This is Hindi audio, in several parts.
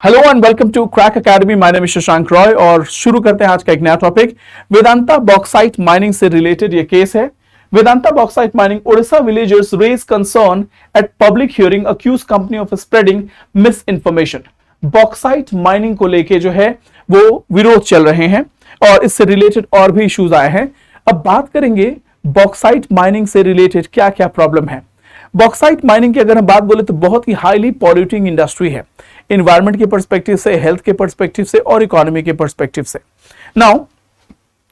Hello and welcome to crack academy. My name is Shashank Roy और शुरू करते हैं आज का एक नया टॉपिक। वेदांता बॉक्साइट माइनिंग से रिलेटेड ये केस है। Vedanta bauxite mining Odisha villagers raise concern at public hearing accuse company of spreading misinformation. Bauxite mining को लेके जो है वो विरोध चल रहे हैं और इससे रिलेटेड और भी इश्यूज आए हैं। अब बात करेंगे बॉक्साइट माइनिंग से रिलेटेड क्या क्या प्रॉब्लम है। बॉक्साइट माइनिंग की अगर हम बात बोले तो बहुत ही हाईली पॉल्यूटिंग इंडस्ट्री है, इन्वायरमेंट के पर्सपेक्टिव से, हेल्थ के पर्सपेक्टिव से और इकोनॉमी के पर्सपेक्टिव से। नाउ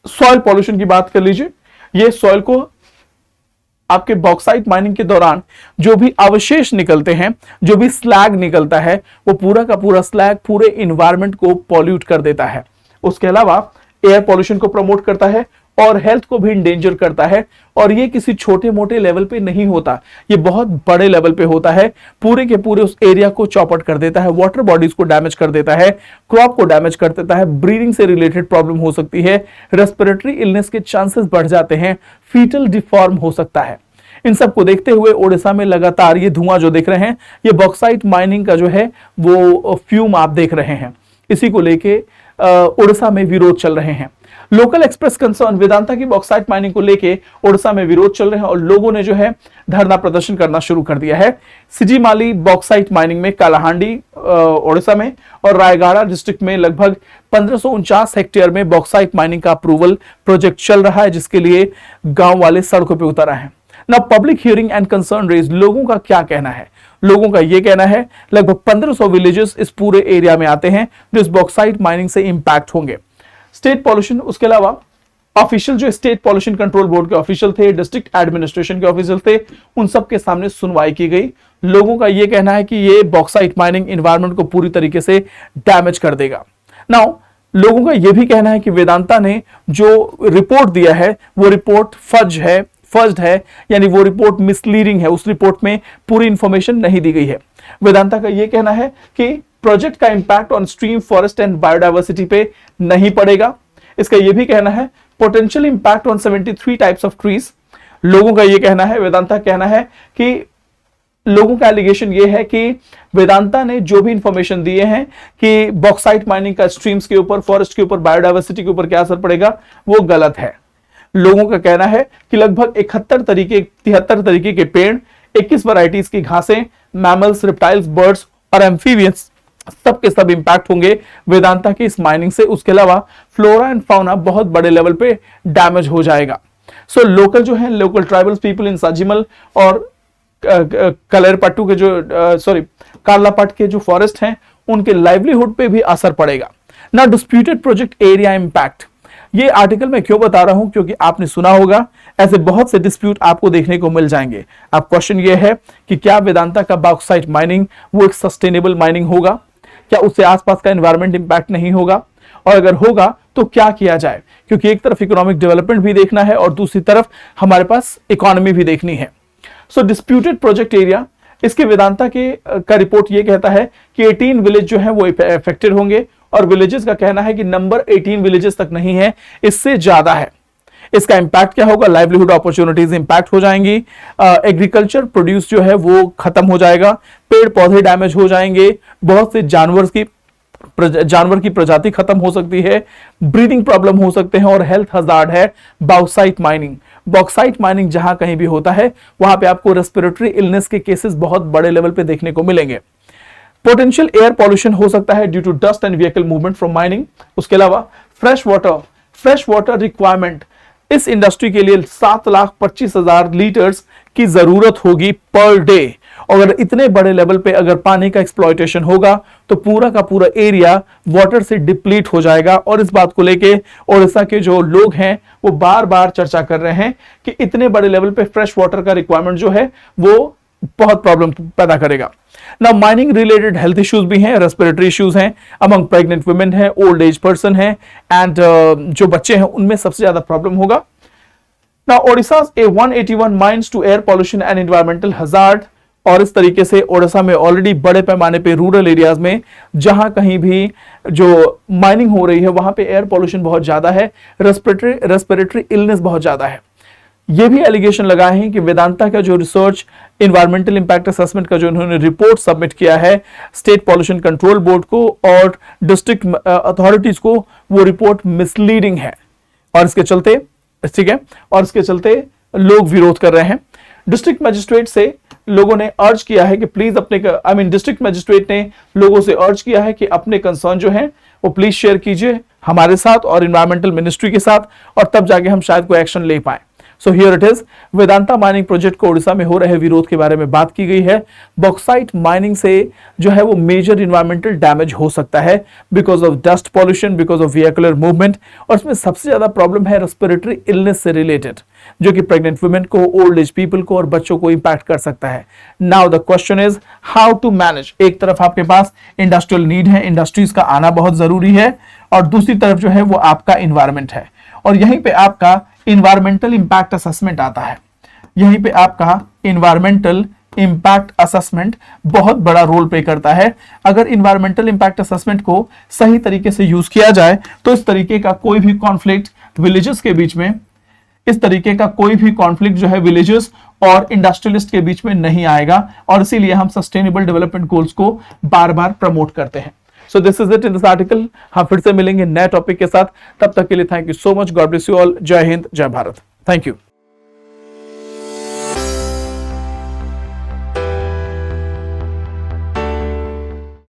सॉइल पॉल्यूशन की बात कर लीजिए। ये सॉइल को आपके बॉक्साइट माइनिंग के दौरान जो भी अवशेष निकलते हैं, जो भी स्लैग निकलता है, वो पूरा का पूरा स्लैग पूरे इन्वायरमेंट को पॉल्यूट कर देता है। उसके अलावा एयर पॉल्यूशन को प्रमोट करता है और हेल्थ को भी इंडेंजर करता है। और ये किसी छोटे मोटे लेवल पे नहीं होता, ये बहुत बड़े लेवल पे होता है। पूरे के पूरे उस एरिया को चौपट कर देता है, वाटर बॉडीज को डैमेज कर देता है, क्रॉप को डैमेज कर देता है, ब्रीदिंग से रिलेटेड प्रॉब्लम हो सकती है, रेस्पिरेटरी इलनेस के चांसेस बढ़ जाते हैं, फीटल डिफॉर्म हो सकता है। इन सब को देखते हुए ओडिशा में लगातार ये धुआं जो देख रहे हैं, ये बॉक्साइट माइनिंग का जो है वो फ्यूम आप देख रहे हैं। इसी को लेके ओडिशा में विरोध चल रहे हैं। लोकल एक्सप्रेस कंसर्न वेदांता की बॉक्साइट माइनिंग को लेके ओडिशा में विरोध चल रहे हैं और लोगों ने जो है धरना प्रदर्शन करना शुरू कर दिया है। सिजीमाली बॉक्साइट माइनिंग में कालाहांडी ओडिशा में और रायगढ़ डिस्ट्रिक्ट में लगभग 1549 हेक्टेयर में बॉक्साइट माइनिंग का अप्रूवल प्रोजेक्ट चल रहा है, जिसके लिए गांव वाले सड़कों पर उतर आए हैं। ना public hearing and concern raise, लोगों का क्या कहना है? लोगों का यह कहना है लगभग 1500 विलेजेस इस पूरे एरिया में आते हैं जो इस बॉक्साइट माइनिंग से इंपैक्ट होंगे। स्टेट पॉल्यूशन, उसके अलावा ऑफिशियल जो स्टेट पॉल्यूशन कंट्रोल बोर्ड के ऑफिशियल थे, डिस्ट्रिक्ट एडमिनिस्ट्रेशन के ऑफिशियल थे, उन सब के सामने सुनवाई की गई। लोगों का यह कहना है कि ये बॉक्साइट माइनिंग एनवायरनमेंट को पूरी तरीके से डैमेज कर देगा। नाउ लोगों का यह भी कहना है कि वेदांता ने जो रिपोर्ट दिया है वो रिपोर्ट फर्ज्ड है, यानी वो रिपोर्ट मिसलीडिंग है। उस रिपोर्ट में पूरी इंफॉर्मेशन नहीं दी गई है। वेदांता का यह कहना है कि प्रोजेक्ट का impact on stream, forest and biodiversity पे नहीं पड़ेगा। इसका यह भी कहना है potential impact on 73 types of trees. लोगों का यह कहना है, वेदांता कहना है कि लोगों का एलिगेशन यह है कि वेदांता ने जो भी इंफॉर्मेशन दिए हैं कि बॉक्साइट माइनिंग का स्ट्रीम्स के ऊपर, फॉरेस्ट के ऊपर, बायोडायवर्सिटी के ऊपर क्या असर पड़ेगा, वो गलत है। लोगों का कहना है कि लगभग 73 तरीके के पेड़, 21 वैरायटीज की घासें, मैमल्स, रिप्टाइल्स, बर्ड्स और एम्फीबियंस सब के सब इंपैक्ट होंगे वेदांता की इस माइनिंग से। उसके अलावा फ्लोरा एंड फाउना बहुत बड़े लेवल पे डैमेज हो जाएगा। सो लोकल जो है, लोकल ट्राइबल पीपल इन साजिमल और कलरपट्टू के जो कार्लापट के जो फॉरेस्ट हैं, उनके लाइवलीहुड पे भी असर पड़ेगा। ना डिस्प्यूटेड प्रोजेक्ट एरिया इंपैक्ट, ये आर्टिकल मैं क्यों बता रहा हूं, क्योंकि आपने सुना होगा ऐसे बहुत से डिस्प्यूट आपको देखने को मिल जाएंगे। अब क्वेश्चन ये है कि क्या वेदांता का बॉक्साइट माइनिंग वो एक सस्टेनेबल माइनिंग होगा? क्या उससे आसपास का एनवायरमेंट इंपैक्ट नहीं होगा? और अगर होगा तो क्या किया जाए? क्योंकि एक तरफ इकोनॉमिक डेवलपमेंट भी देखना है और दूसरी तरफ हमारे पास इकोनॉमी भी देखनी है। सो डिस्प्यूटेड प्रोजेक्ट एरिया, इसके वेदांता का रिपोर्ट ये कहता है कि 18 विलेज जो है वो इफेक्टेड होंगे और विलेजेस का कहना है कि नंबर 18 विलेजेस तक नहीं है, इससे ज्यादा है। इसका इंपैक्ट क्या होगा? लाइवलीहुड अपॉर्चुनिटीज इंपैक्ट हो जाएंगी, एग्रीकल्चर प्रोड्यूस जो है वो खत्म हो जाएगा, पेड़ पौधे डैमेज हो जाएंगे, बहुत से जानवर की प्रजाति खत्म हो सकती है, ब्रीदिंग प्रॉब्लम हो सकते हैं और हेल्थ हजार्ड है बॉक्साइट माइनिंग। बॉक्साइट माइनिंग जहां कहीं भी होता है वहां पे आपको रेस्पिरेटरी इलनेस के केसेस बहुत बड़े लेवल पे देखने को मिलेंगे। पोटेंशियल एयर पॉल्यूशन हो सकता है due to dust and vehicle movement from mining. उसके अलावा फ्रेश वाटर रिक्वायरमेंट, इस इंडस्ट्री के लिए 7,25,000 लीटर्स की जरूरत होगी पर डे। और अगर इतने बड़े लेवल पे अगर पानी का एक्सप्लॉयटेशन होगा तो पूरा का पूरा एरिया वाटर से डिप्लीट हो जाएगा। और इस बात को लेके ओडिशा के जो लोग हैं वो बार बार चर्चा कर रहे हैं कि इतने बड़े लेवल पे फ्रेश वाटर का रिक्वायरमेंट जो है वो बहुत प्रॉब्लम पैदा करेगा। ना माइनिंग रिलेटेड हेल्थ इश्यूज भी हैं, रेस्पिरेटरी इश्यूज हैं, अमंग प्रेग्नेंट वुमेन है, ओल्ड एज पर्सन है एंड जो बच्चे हैं उनमें सबसे ज्यादा प्रॉब्लम होगा। ना Odisha a 181 mines to air pollution and environmental hazard, और इस तरीके से ओडिशा में ऑलरेडी बड़े पैमाने पे रूरल एरियाज में जहां कहीं भी जो माइनिंग हो रही है वहां पे एयर पॉल्यूशन बहुत ज्यादा है, रेस्पिरेटरी इलनेस बहुत ज्यादा है। ये भी एलिगेशन लगाए हैं कि वेदांता का जो रिसर्च इन्वायरमेंटल इंपैक्ट असेसमेंट का जो उन्होंने रिपोर्ट सबमिट किया है स्टेट पॉल्यूशन कंट्रोल बोर्ड को और डिस्ट्रिक्ट अथॉरिटीज को, वो रिपोर्ट मिसलीडिंग है और इसके चलते, ठीक है, और इसके चलते लोग विरोध कर रहे हैं। डिस्ट्रिक्ट मजिस्ट्रेट से लोगों ने अर्ज किया है कि प्लीज अपने डिस्ट्रिक्ट मजिस्ट्रेट ने लोगों से अर्ज किया है कि अपने कंसर्न जो है वो प्लीज शेयर कीजिए हमारे साथ और इन्वायरमेंटल मिनिस्ट्री के साथ, और तब जाके हम शायद कोई एक्शन ले पाए। So here it is, Vedanta mining project को उड़ीसा में हो रहे विरोध के बारे में बात की गई है। बॉक्साइट माइनिंग से जो है वो मेजर इन्वायरमेंटल डैमेज हो सकता है because of dust pollution, because of vehicular movement, और इसमें सबसे ज्यादा प्रॉब्लम है रेस्पिरेटरी इलनेस से रिलेटेड, जो कि प्रेग्नेंट वुमेन को, ओल्ड एज पीपल को और बच्चों को इंपैक्ट कर सकता है। Now the question is how to manage. एक तरफ आपके पास इंडस्ट्रियल नीड है, इंडस्ट्रीज का आना बहुत जरूरी है, और दूसरी तरफ जो है वो आपका इन्वायरमेंट है, और यहीं पे आपका इन्वायरमेंटल इंपैक्ट असेसमेंट आता है। यहीं पे आपका इन्वायरमेंटल इंपैक्ट असेसमेंट बहुत बड़ा रोल प्ले करता है। अगर इन्वायरमेंटल इंपैक्ट असेसमेंट को सही तरीके से यूज किया जाए तो इस तरीके का कोई भी कॉन्फ्लिक्ट विलेजेस के बीच में, इस तरीके का कोई भी कॉन्फ्लिक्ट जो है विलेजेस और इंडस्ट्रियलिस्ट के बीच में नहीं आएगा, और इसीलिए हम सस्टेनेबल डेवलपमेंट गोल्स को बार बार प्रमोट करते हैं। So this is it in this article. हम फिर से मिलेंगे नए टॉपिक के साथ, तब तक के लिए thank you so much. God bless you all. जय हिंद, जय भारत। Thank you.